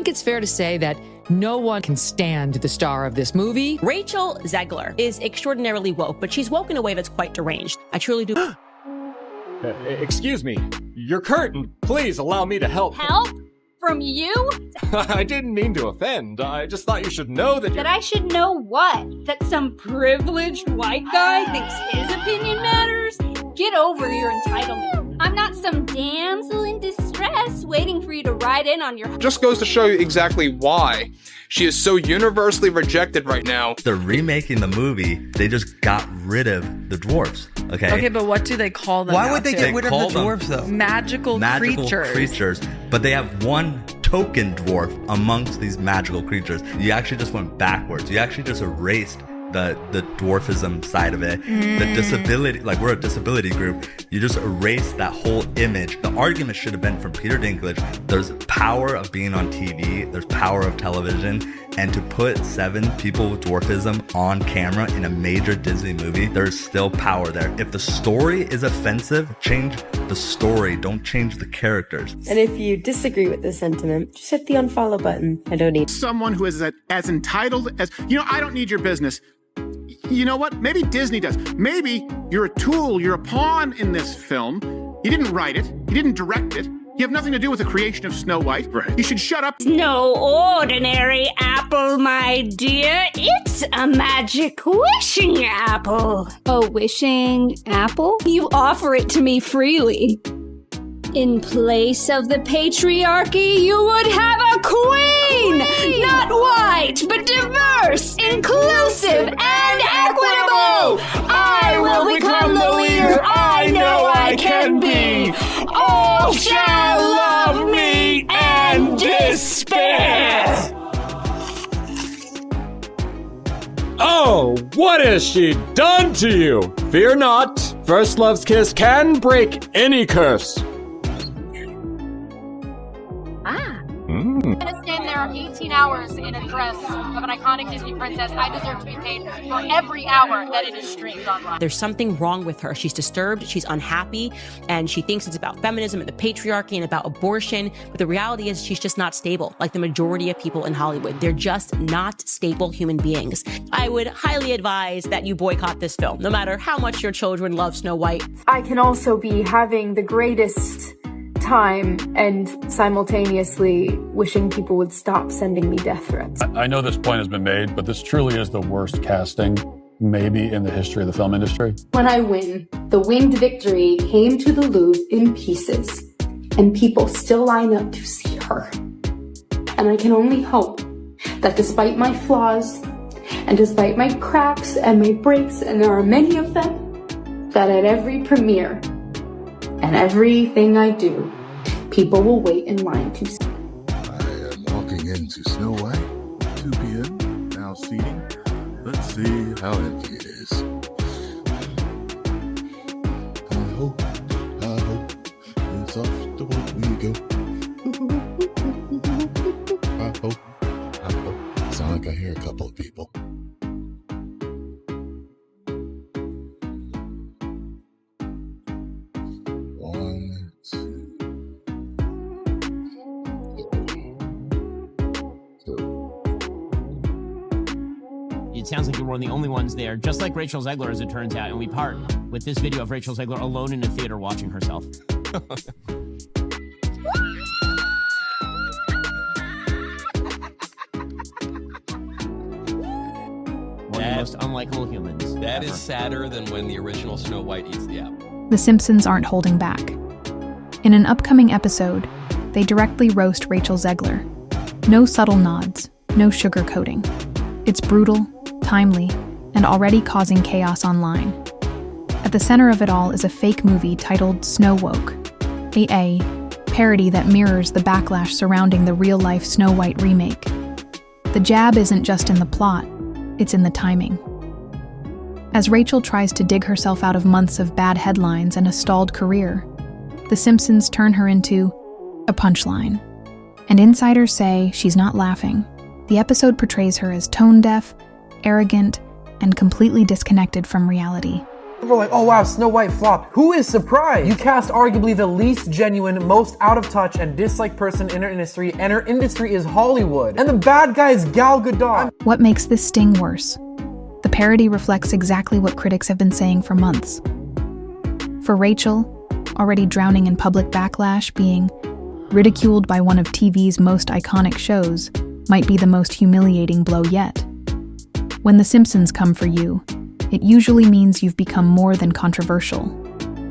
think it's fair to say that no one can stand the star of this movie. Rachel Zegler is extraordinarily woke, but she's woke in a way that's quite deranged. I truly do. Excuse me, your curtain. Please allow me to help. Help? From you? I didn't mean to offend. I just thought you should know that That I should know what? That some privileged white guy thinks his opinion matters? Get over your entitlement. I'm not some damsel in distress waiting for you to ride in on your... Just goes to show you exactly why she is so universally rejected right now. They're remaking the movie. They just got rid of the dwarves. Okay, but what do they call them? Why would they get rid of the dwarves, though? Magical creatures. But they have one token dwarf amongst these magical creatures. You actually just went backwards. You actually just erased the dwarfism side of it. The disability, like we're a disability group. You just erased that whole image. The argument should have been from Peter Dinklage. There's power of being on TV. There's power of television. And to put 7 people with dwarfism on camera in a major Disney movie, there's still power there. If the story is offensive, change the story. Don't change the characters. And if you disagree with this sentiment, just hit the unfollow button. I don't need someone who is as entitled as, I don't need your business. You know what? Maybe Disney does. Maybe you're a tool, you're a pawn in this film. You didn't write it. You didn't direct it. You have nothing to do with the creation of Snow White. Right. You should shut up. No ordinary apple, my dear. It's a magic wishing apple. A wishing apple? You offer it to me freely. In place of the patriarchy, you would have a queen! Not white, but diverse, inclusive, and equitable! I will become the leader I know I can be! All shall love me and despair! Oh, what has she done to you? Fear not. First love's kiss can break any curse. I'm gonna stand there 18 hours in a dress of an iconic Disney princess. I deserve to be paid for every hour that it is streamed online. There's something wrong with her. She's disturbed, she's unhappy, and she thinks it's about feminism and the patriarchy and about abortion. But the reality is she's just not stable, like the majority of people in Hollywood. They're just not stable human beings. I would highly advise that you boycott this film, no matter how much your children love Snow White. I can also be having the greatest time and simultaneously wishing people would stop sending me death threats. I know this point has been made, but this truly is the worst casting maybe in the history of the film industry. When I win, the winged victory came to the Louvre in pieces, and people still line up to see her. And I can only hope that despite my flaws, and despite my cracks and my breaks, and there are many of them, that at every premiere and everything I do, people will wait in line to see. I am walking into Snow White, 2 p.m., now seating. Let's see how empty it is. I hope it's off the road we go. I hope. Sound like I hear a couple of people. It sounds like we're one of the only ones there, just like Rachel Zegler, as it turns out, and we part with this video of Rachel Zegler alone in a theater watching herself. One of the most unlikable humans. That is sadder than when the original Snow White eats the apple. The Simpsons aren't holding back. In an upcoming episode, they directly roast Rachel Zegler. No subtle nods, no sugarcoating. It's brutal, timely, and already causing chaos online. At the center of it all is a fake movie titled SnowWoke, a parody that mirrors the backlash surrounding the real-life Snow White remake. The jab isn't just in the plot, it's in the timing. As Rachel tries to dig herself out of months of bad headlines and a stalled career, The Simpsons turn her into a punchline. And insiders say she's not laughing. The episode portrays her as tone-deaf, arrogant, and completely disconnected from reality. We're like, oh wow, Snow White flopped. Who is surprised? You cast arguably the least genuine, most out of touch and disliked person in her industry, and her industry is Hollywood. And the bad guy is Gal Gadot. What makes this sting worse? The parody reflects exactly what critics have been saying for months. For Rachel, already drowning in public backlash, being ridiculed by one of TV's most iconic shows might be the most humiliating blow yet. When the Simpsons come for you, it usually means you've become more than controversial.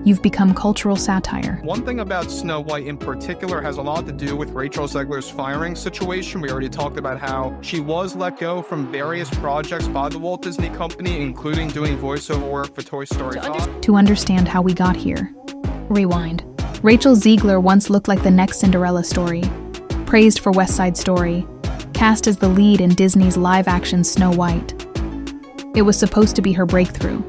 You've become cultural satire. One thing about Snow White in particular has a lot to do with Rachel Zegler's firing situation. We already talked about how she was let go from various projects by the Walt Disney Company, including doing voiceover work for Toy Story 5. To understand how we got here, rewind. Rachel Zegler once looked like the next Cinderella story, praised for West Side Story, cast as the lead in Disney's live-action Snow White. It was supposed to be her breakthrough.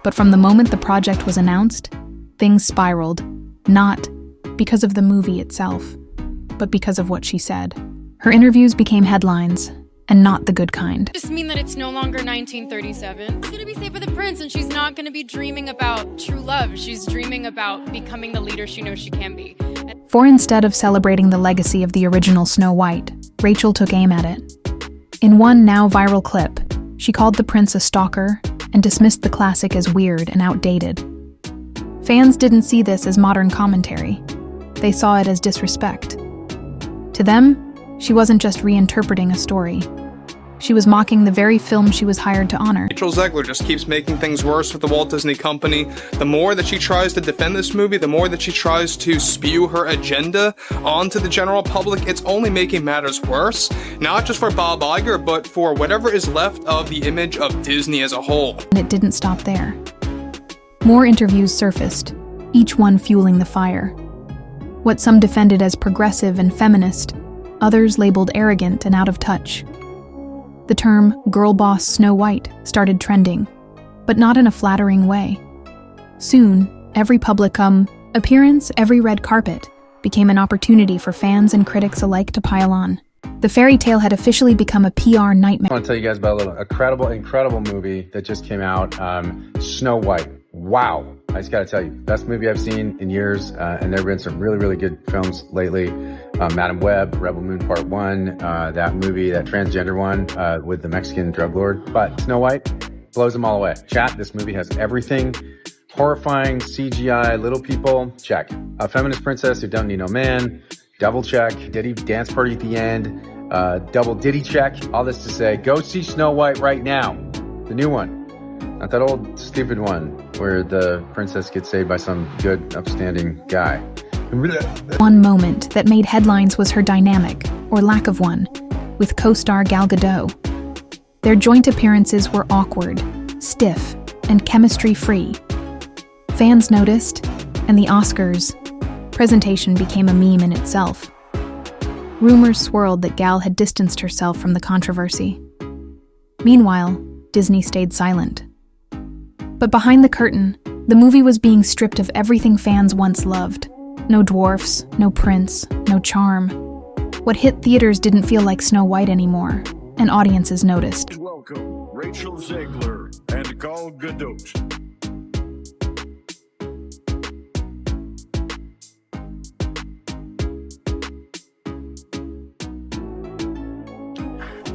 But from the moment the project was announced, things spiraled, not because of the movie itself, but because of what she said. Her interviews became headlines, and not the good kind. Just mean that it's no longer 1937. She's gonna be safe with the prince, and she's not gonna be dreaming about true love. She's dreaming about becoming the leader she knows she can be. For instead of celebrating the legacy of the original Snow White, Rachel took aim at it. In one now viral clip, she called the prince a stalker and dismissed the classic as weird and outdated. Fans didn't see this as modern commentary. They saw it as disrespect. To them, she wasn't just reinterpreting a story. She was mocking the very film she was hired to honor. Rachel Zegler just keeps making things worse with the Walt Disney Company. The more that she tries to defend this movie, the more that she tries to spew her agenda onto the general public, it's only making matters worse. Not just for Bob Iger, but for whatever is left of the image of Disney as a whole. And it didn't stop there. More interviews surfaced, each one fueling the fire. What some defended as progressive and feminist, others labeled arrogant and out of touch. The term girl boss Snow White started trending, but not in a flattering way. Soon, every public appearance, every red carpet, became an opportunity for fans and critics alike to pile on. The fairy tale had officially become a PR nightmare. I want to tell you guys about a little incredible movie that just came out, Snow White. Wow. I just got to tell you, best movie I've seen in years, and there have been some really, really good films lately. Madam Web, Rebel Moon Part 1, that movie, that transgender one with the Mexican drug lord. But Snow White blows them all away. Chat, this movie has everything. Horrifying, CGI, little people, check. A feminist princess who don't need no man, double check. Diddy dance party at the end, double Diddy check. All this to say, go see Snow White right now. The new one. Not that old stupid one where the princess gets saved by some good, upstanding guy. One moment that made headlines was her dynamic, or lack of one, with co-star Gal Gadot. Their joint appearances were awkward, stiff, and chemistry-free. Fans noticed, and the Oscars' presentation became a meme in itself. Rumors swirled that Gal had distanced herself from the controversy. Meanwhile, Disney stayed silent. But behind the curtain, the movie was being stripped of everything fans once loved. No dwarfs, no prince, no charm. What hit theaters didn't feel like Snow White anymore, and audiences noticed. Welcome, Rachel Zegler and Gal Gadot.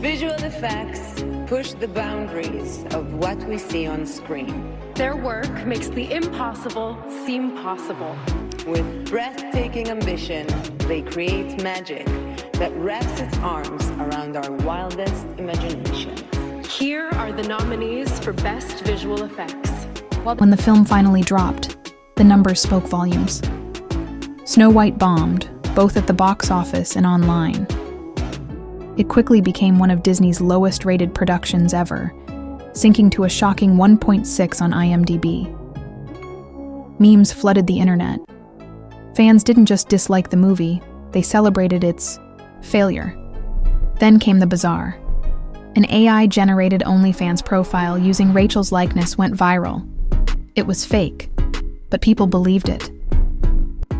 Visual effects push the boundaries of what we see on screen. Their work makes the impossible seem possible. With breathtaking ambition, they create magic that wraps its arms around our wildest imaginations. Here are the nominees for Best Visual Effects. When the film finally dropped, the numbers spoke volumes. Snow White bombed, both at the box office and online. It quickly became one of Disney's lowest-rated productions ever, sinking to a shocking 1.6 on IMDb. Memes flooded the internet. Fans didn't just dislike the movie, they celebrated its failure. Then came the bizarre. An AI-generated OnlyFans profile using Rachel's likeness went viral. It was fake, but people believed it.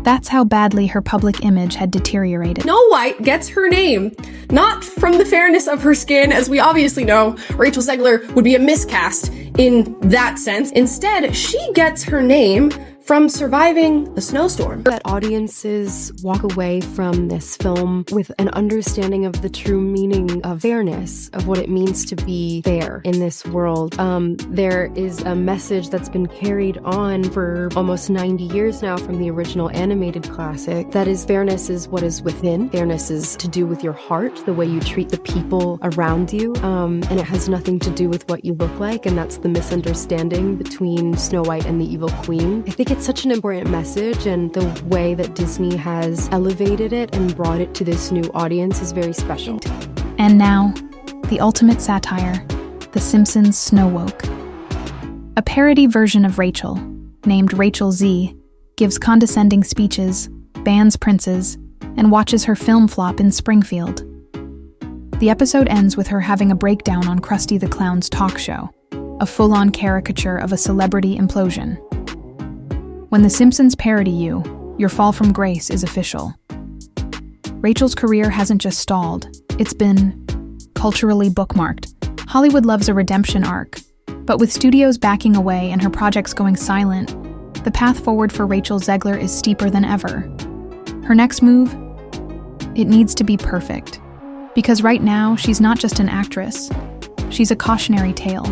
That's how badly her public image had deteriorated. Snow White gets her name, not from the fairness of her skin, as we obviously know Rachel Zegler would be a miscast in that sense. Instead, she gets her name from surviving the snowstorm. That audiences walk away from this film with an understanding of the true meaning of fairness, of what it means to be fair in this world. There is a message that's been carried on for almost 90 years now from the original animated classic. That is, fairness is what is within. Fairness is to do with your heart, the way you treat the people around you, and it has nothing to do with what you look like, and that's the misunderstanding between Snow White and the Evil Queen. I think it's such an important message, and the way that Disney has elevated it and brought it to this new audience is very special. And now, the ultimate satire, The Simpsons SnowWoke. A parody version of Rachel, named Rachel Z, gives condescending speeches, bans princes, and watches her film flop in Springfield. The episode ends with her having a breakdown on Krusty the Clown's talk show, a full-on caricature of a celebrity implosion. When The Simpsons parody you, your fall from grace is official. Rachel's career hasn't just stalled, it's been culturally bookmarked. Hollywood loves a redemption arc, but with studios backing away and her projects going silent, the path forward for Rachel Zegler is steeper than ever. Her next move? It needs to be perfect. Because right now, she's not just an actress, she's a cautionary tale.